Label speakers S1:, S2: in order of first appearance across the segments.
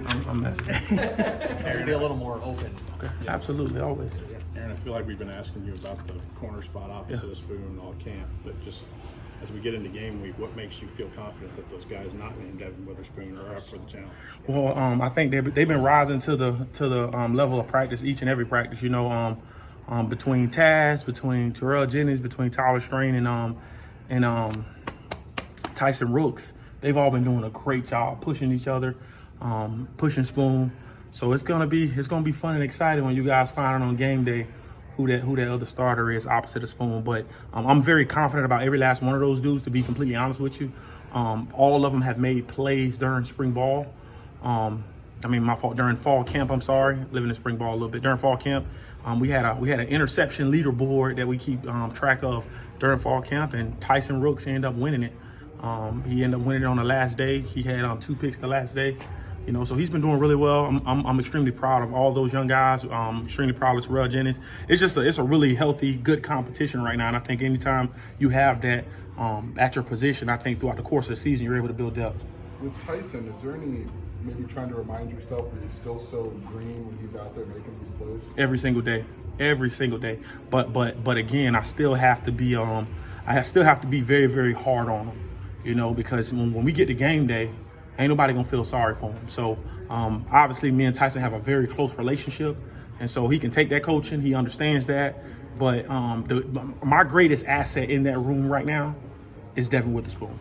S1: I'm messing.
S2: Maybe a little more open.
S1: Okay. Absolutely, always.
S3: Aaron, I feel like we've been asking you about the corner spot opposite of Spoon all camp, but just as we get into game week, what makes you feel confident that those guys not named Devin Witherspoon are up for the challenge?
S1: Well, I think they've been rising to the level of practice each and every practice. You know, between Taz, between Terrell Jennings, between Tyler Strain and Tyson Rooks, they've all been doing a great job pushing each other, pushing Spoon. So it's gonna be fun and exciting when you guys find out on game day who that other starter is opposite of Spoon. But I'm very confident about every last one of those dudes, to be completely honest with you. All of them have made plays during spring ball. During fall camp, I'm sorry, living in spring ball a little bit. During fall camp, we had an interception leaderboard that we keep track of during fall camp, and Tyson Rooks ended up winning it. He ended up winning it on the last day. He had 2 picks the last day. You know, so he's been doing really well. I'm extremely proud of all those young guys. Extremely proud of Terrell Jennings. It's a really healthy, good competition right now. And I think anytime you have that at your position, I think throughout the course of the season, you're able to build depth.
S4: With Tyson, is there any maybe trying to remind yourself that he's still so green when he's out there making these plays?
S1: Every single day. But again, I still have to be very, very hard on him. You know, because when we get to game day, ain't nobody gonna feel sorry for him. So obviously me and Tyson have a very close relationship, and so he can take that coaching, he understands that. But my greatest asset in that room right now is Devin Witherspoon.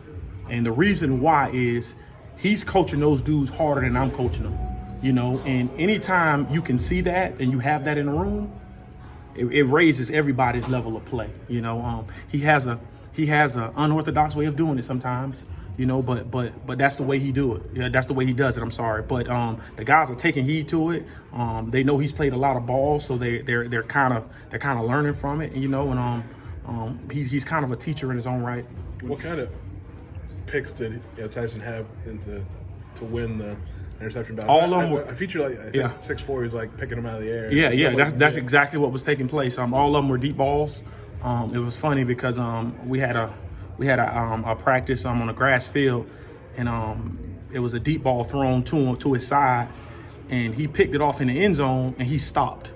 S1: And the reason why is he's coaching those dudes harder than I'm coaching them. You know, and anytime you can see that and you have that in the room, it raises everybody's level of play. You know, he has a unorthodox way of doing it sometimes. You know, but that's the way he do it. Yeah, that's the way he does it. I'm sorry, but the guys are taking heed to it. They know he's played a lot of ball, so they're kind of learning from it. You know, and he's kind of a teacher in his own right.
S5: What kind of picks did Tyson have to win the interception battle?
S1: All of them were.
S5: I featured I think 6'4", he's like picking them out of the air.
S1: Yeah. That's exactly what was taking place. All of them were deep balls. It was funny because we had a practice on a grass field, and it was a deep ball thrown to his side, and he picked it off in the end zone, and he stopped,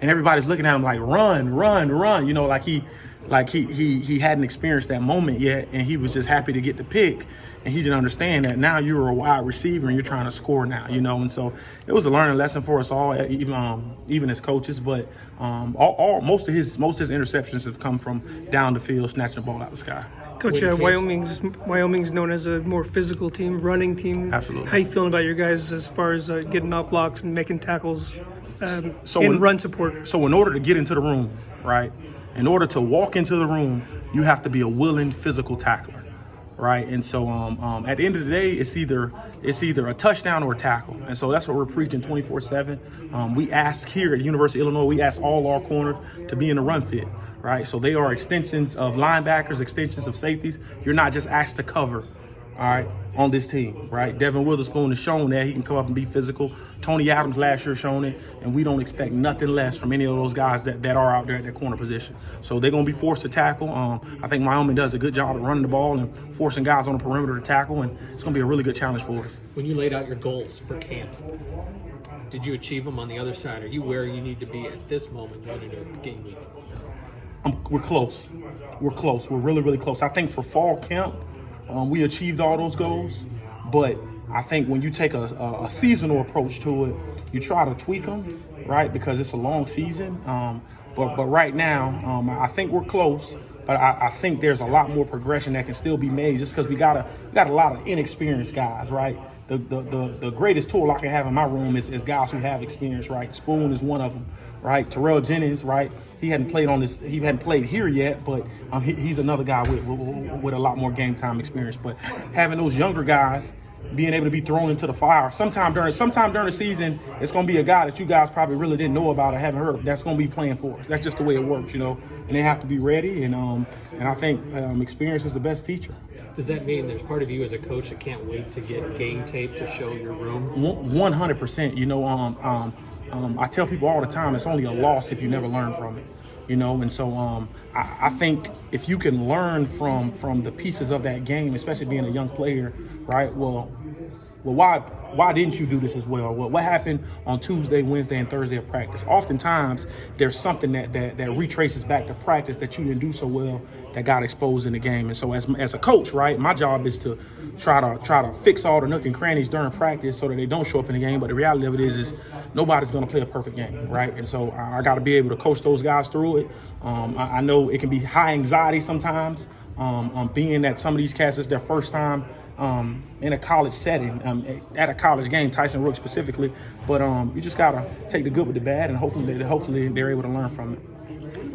S1: and everybody's looking at him like run, you know, like he hadn't experienced that moment yet, and he was just happy to get the pick, and he didn't understand that now you're a wide receiver and you're trying to score now, you know. And so it was a learning lesson for us all, even as coaches. But most of his interceptions have come from down the field, snatching the ball out of the sky.
S6: Coach, Wyoming's known as a more physical team, running team.
S1: Absolutely.
S6: How you feeling about your guys as far as getting off blocks and making tackles
S1: So
S6: in run support?
S1: So in order to get into the room, right, in order to walk into the room, you have to be a willing physical tackler, right? And so at the end of the day, it's either a touchdown or a tackle. And so that's what we're preaching 24/7. We ask here at University of Illinois, we ask all our corners to be in the run fit, right? So they are extensions of linebackers, extensions of safeties. You're not just asked to cover, all right, on this team, right? Devin Witherspoon has shown that he can come up and be physical. Tony Adams last year shown it, and we don't expect nothing less from any of those guys that are out there at their corner position. So they're going to be forced to tackle. I think Wyoming does a good job of running the ball and forcing guys on the perimeter to tackle, and it's going to be a really good challenge for us.
S2: When you laid out your goals for camp, did you achieve them on the other side? Are you where you need to be at this moment going into game week?
S1: We're close. We're really, really close. I think for fall camp, we achieved all those goals, but I think when you take a seasonal approach to it, you try to tweak them, right? Because it's a long season. But right now, I think we're close. But I think there's a lot more progression that can still be made, just because we got a lot of inexperienced guys, right? The greatest tool I can have in my room is guys who have experience, right? Spoon is one of them, right? Terrell Jennings, right? He hadn't played here yet, but he's another guy with a lot more game time experience. But having those younger guys being able to be thrown into the fire sometime during the season, it's going to be a guy that you guys probably really didn't know about or haven't heard of. That's going to be playing for us. That's just the way it works, you know. And they have to be ready. And I think experience is the best teacher.
S2: Does that mean there's part of you as a coach that can't wait to get game tape to show your room?
S1: 100%. You know, I tell people all the time, it's only a loss if you never learn from it. You know, and so I think if you can learn from the pieces of that game, especially being a young player, right? Well, why why didn't you do this as well? What happened on Tuesday, Wednesday, and Thursday of practice? Oftentimes, there's something that retraces back to practice that you didn't do so well that got exposed in the game. And so as a coach, right, my job is to try to fix all the nook and crannies during practice so that they don't show up in the game. But the reality of it is nobody's going to play a perfect game, right? And so I got to be able to coach those guys through it. I know it can be high anxiety sometimes, being that some of these cats, it's their first time in a college setting, at a college game, Tyson Rook specifically. But you just got to take the good with the bad, and hopefully they're able to learn from it.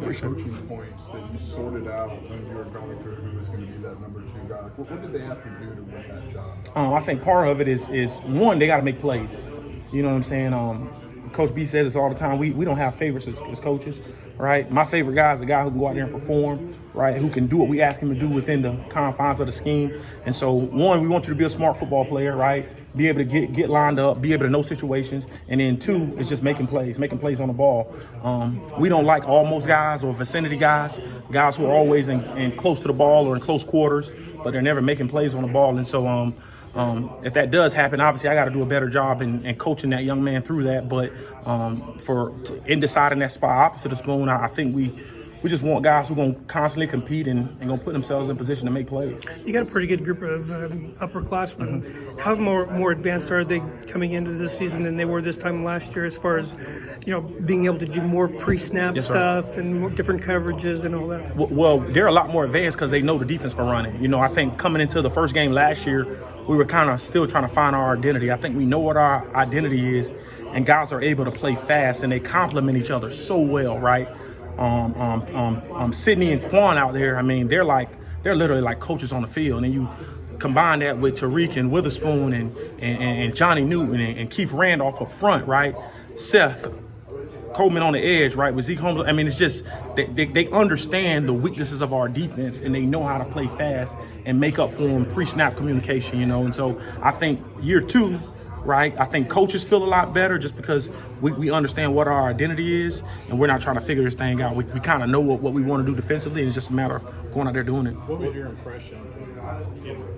S4: The coaching points that you sorted out when you were going through who was going to be that number 2 guy, like, what did they have to do to win that job?
S1: I think part of it is one, they got to make plays. You know what I'm saying? Coach B says this all the time. We don't have favorites as coaches, right? My favorite guy is the guy who can go out there and perform, right? Who can do what we ask him to do within the confines of the scheme. And so, one, we want you to be a smart football player, right? Be able to get lined up, be able to know situations. And then 2 is just making plays on the ball. We don't like almost guys or vicinity guys who are always in close to the ball or in close quarters, but they're never making plays on the ball. And so, if that does happen, obviously I got to do a better job in coaching that young man through that. But in deciding that spot opposite of Spoon, I think we just want guys who are going to constantly compete and going to put themselves in position to make plays.
S6: You got a pretty good group of upperclassmen. Mm-hmm. How more advanced are they coming into this season than they were this time last year, as far as being able to do more pre-snap stuff and more different coverages and all that?
S1: Well, they're a lot more advanced because they know the defense for running. I think coming into the first game last year, we were kind of still trying to find our identity. I think we know what our identity is, and guys are able to play fast, and they complement each other so well, right? Sydney and Quan out there, I mean, they're literally like coaches on the field. And you combine that with Tariq and Witherspoon and Johnny Newton and Keith Randolph up front, right? Seth Coleman on the edge, right, with Zeke Holmes. I mean, it's just they understand the weaknesses of our defense, and they know how to play fast and make up for them pre-snap communication, And so I think year 2, right, I think coaches feel a lot better just because we understand what our identity is, and we're not trying to figure this thing out. We kind of know what we want to do defensively, and it's just a matter of going out there doing it.
S3: What was your impression in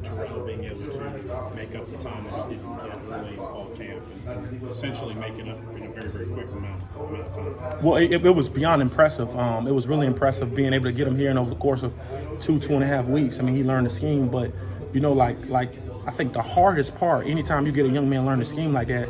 S3: Terrell being able to make up the time that he didn't get early in fall camp and essentially make it up in a very, very quick amount of time?
S1: Well, it was beyond impressive. It was really impressive being able to get him here and over the course of 2.5 weeks. I mean, he learned the scheme, but, I think the hardest part, anytime you get a young man learn the scheme like that,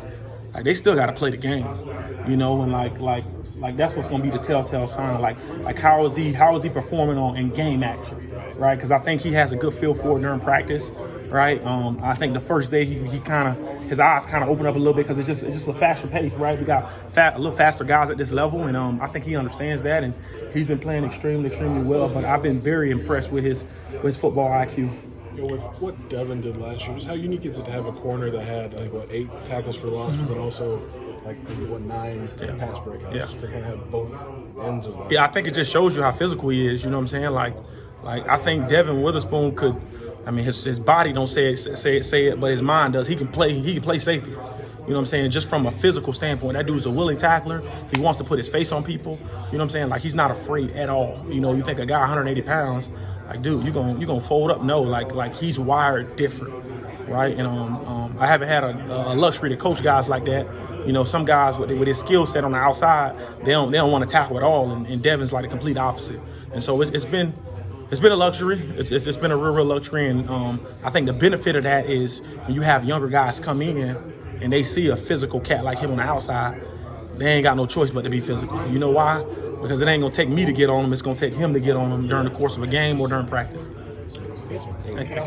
S1: they still got to play the game, and like that's what's going to be the telltale sign. Like how is he performing in game action, right? Because I think he has a good feel for it during practice, right? I think the first day he his eyes kind of open up a little bit because it's just a faster pace, right? We got a little faster guys at this level, and I think he understands that, and he's been playing extremely well. But I've been very impressed with his football IQ.
S5: With what Devin did last year, just how unique is it to have a corner that had 8 tackles for loss, but also 9 pass breakouts to kind of have both ends of that?
S1: Yeah, I think it just shows you how physical he is. You know what I'm saying? Like I think Devin Witherspoon could. I mean, his body don't say it, but his mind does. He can play safety. You know what I'm saying? Just from a physical standpoint, that dude's a willing tackler. He wants to put his face on people. You know what I'm saying? Like, he's not afraid at all. You think a guy 180 pounds. Like, dude, you gonna fold up? No, like he's wired different, right? And I haven't had a luxury to coach guys like that. Some guys with his skill set on the outside, they don't want to tackle at all, and Devin's like the complete opposite. And so it's been a luxury. It's been a real luxury, and I think the benefit of that is when you have younger guys come in and they see a physical cat like him on the outside, they ain't got no choice but to be physical. You know why? Because it ain't going to take me to get on him. It's going to take him to get on him during the course of a game or during practice.
S3: Yes, sir.
S1: Thank you.